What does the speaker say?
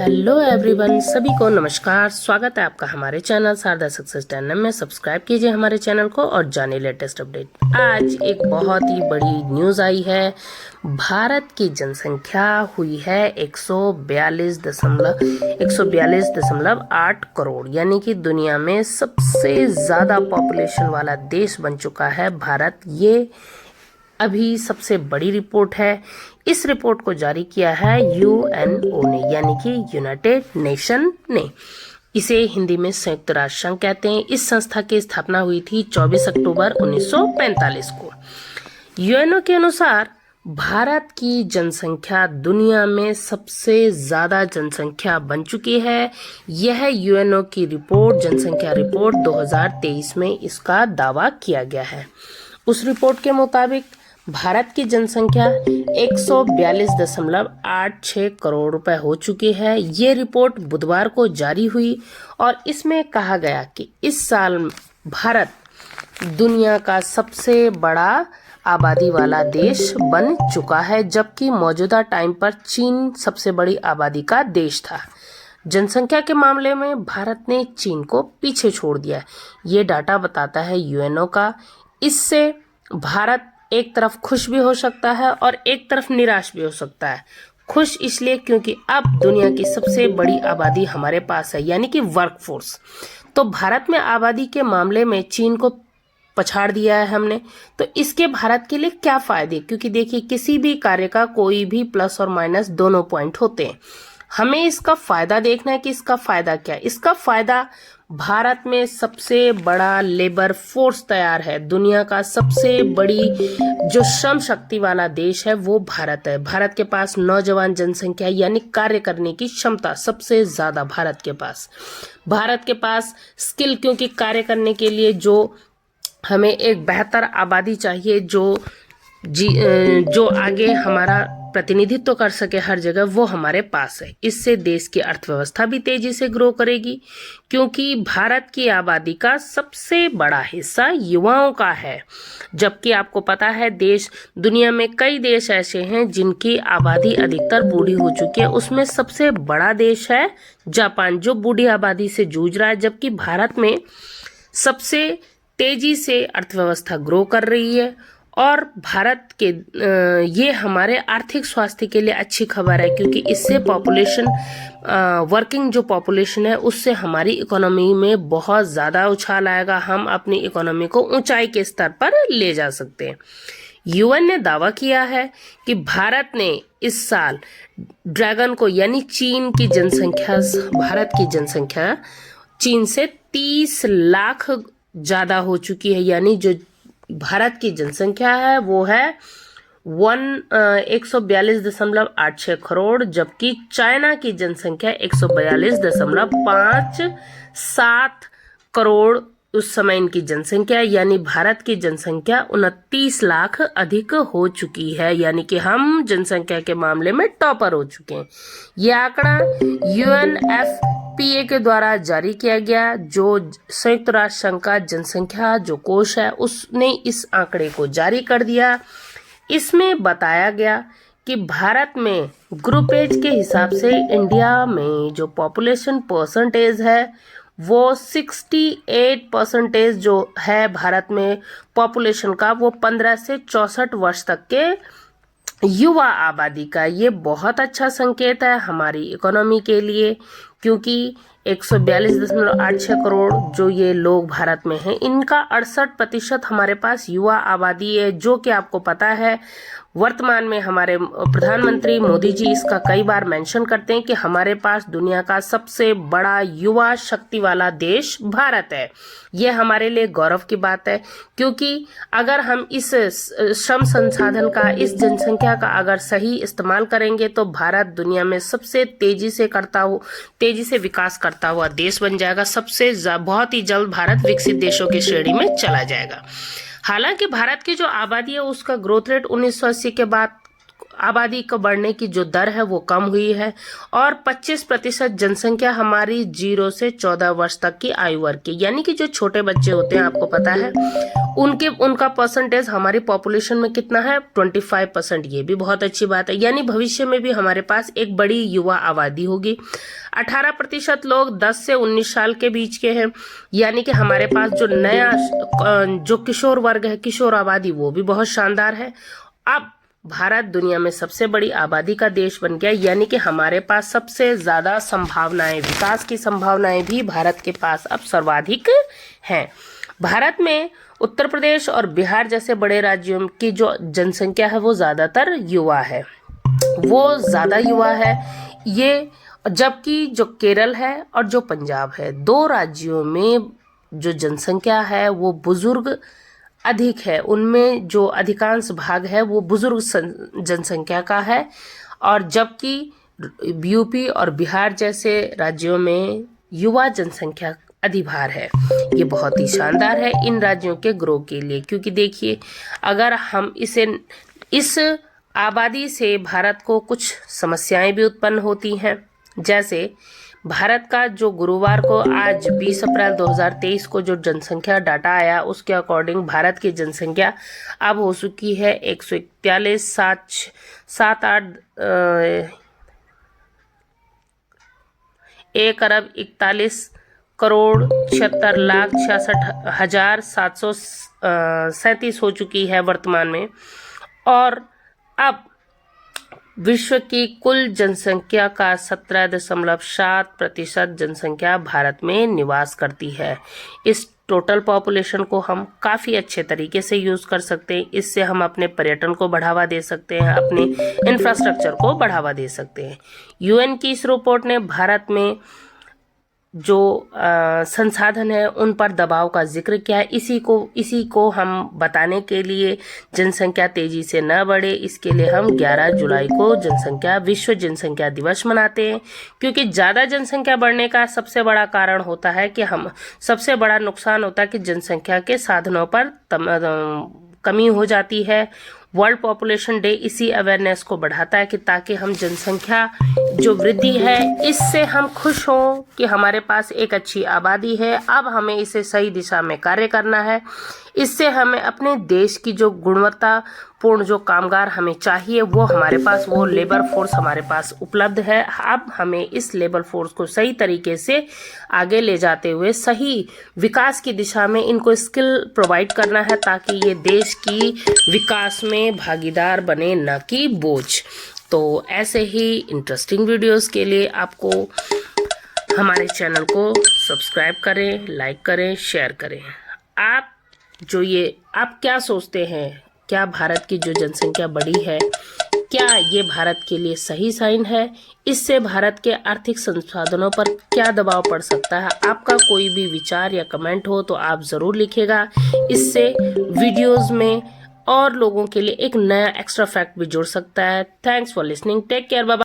Hello everyone, सभी को नमस्कार। स्वागत है आपका हमारे चैनल शारदा सक्सेस चैनल में। सब्सक्राइब कीजिए हमारे चैनल को और जानिए लेटेस्ट अपडेट। आज एक बहुत ही बड़ी न्यूज़ आई है। भारत की जनसंख्या हुई है 142.8 करोड़, यानी कि दुनिया में सबसे ज़्यादा पॉपुलेशन वाला देश बन चुका है भारत। ये अभी सबसे बड़ी रिपोर्ट है। इस रिपोर्ट को जारी किया है यूएनओ ने, यानी कि यूनाइटेड नेशन ने। इसे हिंदी में संयुक्त राष्ट्र संघ कहते हैं। इस संस्था की स्थापना हुई थी 24 अक्टूबर 1945 को। यूएनओ के अनुसार भारत की जनसंख्या दुनिया में सबसे ज्यादा जनसंख्या बन चुकी है। यह यूएनओ की रिपोर्ट, जनसंख्या रिपोर्ट 2023 में इसका दावा किया गया है। उस रिपोर्ट के मुताबिक भारत की जनसंख्या 142.86 करोड़ रुपए हो चुकी है। ये रिपोर्ट बुधवार को जारी हुई और इसमें कहा गया कि इस साल भारत दुनिया का सबसे बड़ा आबादी वाला देश बन चुका है, जबकि मौजूदा टाइम पर चीन सबसे बड़ी आबादी का देश था। जनसंख्या के मामले में भारत ने चीन को पीछे छोड़ दिया। ये डाटा बताता है यूएनओ का। इससे भारत एक तरफ खुश भी हो सकता है और एक तरफ निराश भी हो सकता है। खुश इसलिए क्योंकि अब दुनिया की सबसे बड़ी आबादी हमारे पास है, यानी कि वर्कफोर्स। तो भारत में आबादी के मामले में चीन को पछाड़ दिया है हमने। तो इसके भारत के लिए क्या फायदे? क्योंकि देखिए, किसी भी कार्य का कोई भी प्लस और माइनस दोनों पॉइंट होते हैं। हमें इसका फायदा देखना है कि इसका फायदा क्या है। इसका फायदा, भारत में सबसे बड़ा लेबर फोर्स तैयार है। दुनिया का सबसे बड़ी जो श्रम शक्ति वाला देश है वो भारत है। भारत के पास नौजवान जनसंख्या यानी कार्य करने की क्षमता सबसे ज्यादा भारत के पास। भारत के पास स्किल, क्योंकि कार्य करने के लिए जो हमें एक बेहतर आबादी चाहिए जो आगे हमारा प्रतिनिधित्व कर सके हर जगह, वो हमारे पास है। इससे देश की अर्थव्यवस्था भी तेजी से ग्रो करेगी, क्योंकि भारत की आबादी का सबसे बड़ा हिस्सा युवाओं का है। जबकि आपको पता है दुनिया में कई देश ऐसे हैं जिनकी आबादी अधिकतर बूढ़ी हो चुकी है। उसमें सबसे बड़ा देश है जापान, जो बूढ़ी आबादी से जूझ रहा है। जबकि भारत में सबसे तेजी से अर्थव्यवस्था ग्रो कर रही है और भारत के ये हमारे आर्थिक स्वास्थ्य के लिए अच्छी खबर है, क्योंकि इससे पॉपुलेशन, वर्किंग जो पॉपुलेशन है, उससे हमारी इकोनॉमी में बहुत ज़्यादा उछाल आएगा। हम अपनी इकोनॉमी को ऊंचाई के स्तर पर ले जा सकते हैं। यूएन ने दावा किया है कि भारत ने इस साल ड्रैगन को, यानी चीन की जनसंख्या, भारत की जनसंख्या चीन से 30 लाख ज़्यादा हो चुकी है। यानी जो भारत की जनसंख्या है वो है 142.86 करोड़, जबकि चाइना की जनसंख्या 142.57 करोड़ उस समय इनकी जनसंख्या, यानी भारत की जनसंख्या 29 लाख अधिक हो चुकी है। यानी कि हम जनसंख्या के मामले में टॉपर हो चुके हैं। यह आंकड़ा यूएनएफपीए के द्वारा जारी किया गया, जो संयुक्त राष्ट्र संघ का जनसंख्या जो कोष है, उसने इस आंकड़े को जारी कर दिया। इसमें बताया गया कि भारत में ग्रुप एज के हिसाब से इंडिया में जो पॉपुलेशन परसेंटेज है वो 68% जो है भारत में पॉपुलेशन का, वो 15 से 64 वर्ष तक के युवा आबादी का। ये बहुत अच्छा संकेत है हमारी इकोनॉमी के लिए, क्योंकि 142.86 करोड़ जो ये लोग भारत में हैं, इनका 68% हमारे पास युवा आबादी है, जो कि आपको पता है वर्तमान में हमारे प्रधानमंत्री मोदी जी इसका कई बार मेंशन करते हैं कि हमारे पास दुनिया का सबसे बड़ा युवा शक्ति वाला देश भारत है। यह हमारे लिए गौरव की बात है, क्योंकि अगर हम इस श्रम संसाधन का, इस जनसंख्या का अगर सही इस्तेमाल करेंगे तो भारत दुनिया में सबसे तेजी से विकास करता हुआ देश बन जाएगा। बहुत ही जल्द भारत विकसित देशों की श्रेणी में चला जाएगा। हालांकि भारत की जो आबादी है उसका ग्रोथ रेट 1980 के बाद आबादी का बढ़ने की जो दर है वो कम हुई है और 25% जनसंख्या हमारी 0 से 14 वर्ष तक की आयु वर्ग की, यानी कि जो छोटे बच्चे होते हैं, आपको पता है उनका परसेंटेज हमारी पॉपुलेशन में कितना है, 25%। ये भी बहुत अच्छी बात है, यानी भविष्य में भी हमारे पास एक बड़ी युवा आबादी होगी। 18% लोग 10 से 19 साल के बीच के हैं, यानी कि हमारे पास जो नया जो किशोर वर्ग है, किशोर आबादी, वो भी बहुत शानदार है। अब भारत दुनिया में सबसे बड़ी आबादी का देश बन गया, यानी कि हमारे पास सबसे ज्यादा संभावनाएं, विकास की संभावनाएं भी भारत के पास अब सर्वाधिक हैं। भारत में उत्तर प्रदेश और बिहार जैसे बड़े राज्यों की जो जनसंख्या है वो ज्यादातर युवा है, वो ज्यादा युवा है ये, जबकि जो केरल है और जो पंजाब है, दो राज्यों में जो जनसंख्या है वो बुजुर्ग अधिक है, उनमें जो अधिकांश भाग है वो बुजुर्ग जनसंख्या का है, और जबकि यूपी और बिहार जैसे राज्यों में युवा जनसंख्या अधिभार है। ये बहुत ही शानदार है इन राज्यों के ग्रोथ के लिए, क्योंकि देखिए अगर हम इस आबादी से भारत को कुछ समस्याएं भी उत्पन्न होती हैं, जैसे भारत का जो गुरुवार को आज 20 अप्रैल 2023 को जो जनसंख्या डाटा आया, उसके अकॉर्डिंग भारत की जनसंख्या अब हो चुकी है 1,41,46,66,67,737 हो चुकी है वर्तमान में। और अब विश्व की कुल जनसंख्या का 17.7% जनसंख्या भारत में निवास करती है। इस टोटल पॉपुलेशन को हम काफ़ी अच्छे तरीके से यूज़ कर सकते हैं, इससे हम अपने पर्यटन को बढ़ावा दे सकते हैं, अपने इंफ्रास्ट्रक्चर को बढ़ावा दे सकते हैं। यूएन की इस रिपोर्ट ने भारत में जो संसाधन है उन पर दबाव का जिक्र किया है। इसी को हम बताने के लिए जनसंख्या तेजी से न बढ़े, इसके लिए हम 11 जुलाई को विश्व जनसंख्या दिवस मनाते हैं, क्योंकि ज़्यादा जनसंख्या बढ़ने का सबसे बड़ा कारण होता है कि सबसे बड़ा नुकसान होता है कि जनसंख्या के साधनों पर कमी हो जाती है। वर्ल्ड पॉपुलेशन डे इसी अवेयरनेस को बढ़ाता है कि ताकि हम जनसंख्या जो वृद्धि है इससे हम खुश हों कि हमारे पास एक अच्छी आबादी है, अब हमें इसे सही दिशा में कार्य करना है। इससे हमें अपने देश की जो गुणवत्तापूर्ण जो कामगार हमें चाहिए वो हमारे पास, वो लेबर फोर्स हमारे पास उपलब्ध है। अब हमें इस लेबर फोर्स को सही तरीके से आगे ले जाते हुए सही विकास की दिशा में इनको स्किल प्रोवाइड करना है, ताकि ये देश की विकास में भागीदार बने, न कि बोझ। तो ऐसे ही इंटरेस्टिंग वीडियोस के लिए आपको हमारे चैनल को सब्सक्राइब करें, लाइक करें, शेयर करें। आप क्या सोचते हैं, क्या भारत की जो जनसंख्या बढ़ी है, क्या ये भारत के लिए सही साइन है? इससे भारत के आर्थिक संसाधनों पर क्या दबाव पड़ सकता है? आपका कोई भी विचार या कमेंट हो तो आप ज़रूर लिखिएगा। इससे वीडियोस में और लोगों के लिए एक नया एक्स्ट्रा फैक्ट भी जुड़ सकता है। Thanks for listening, take care, bye bye.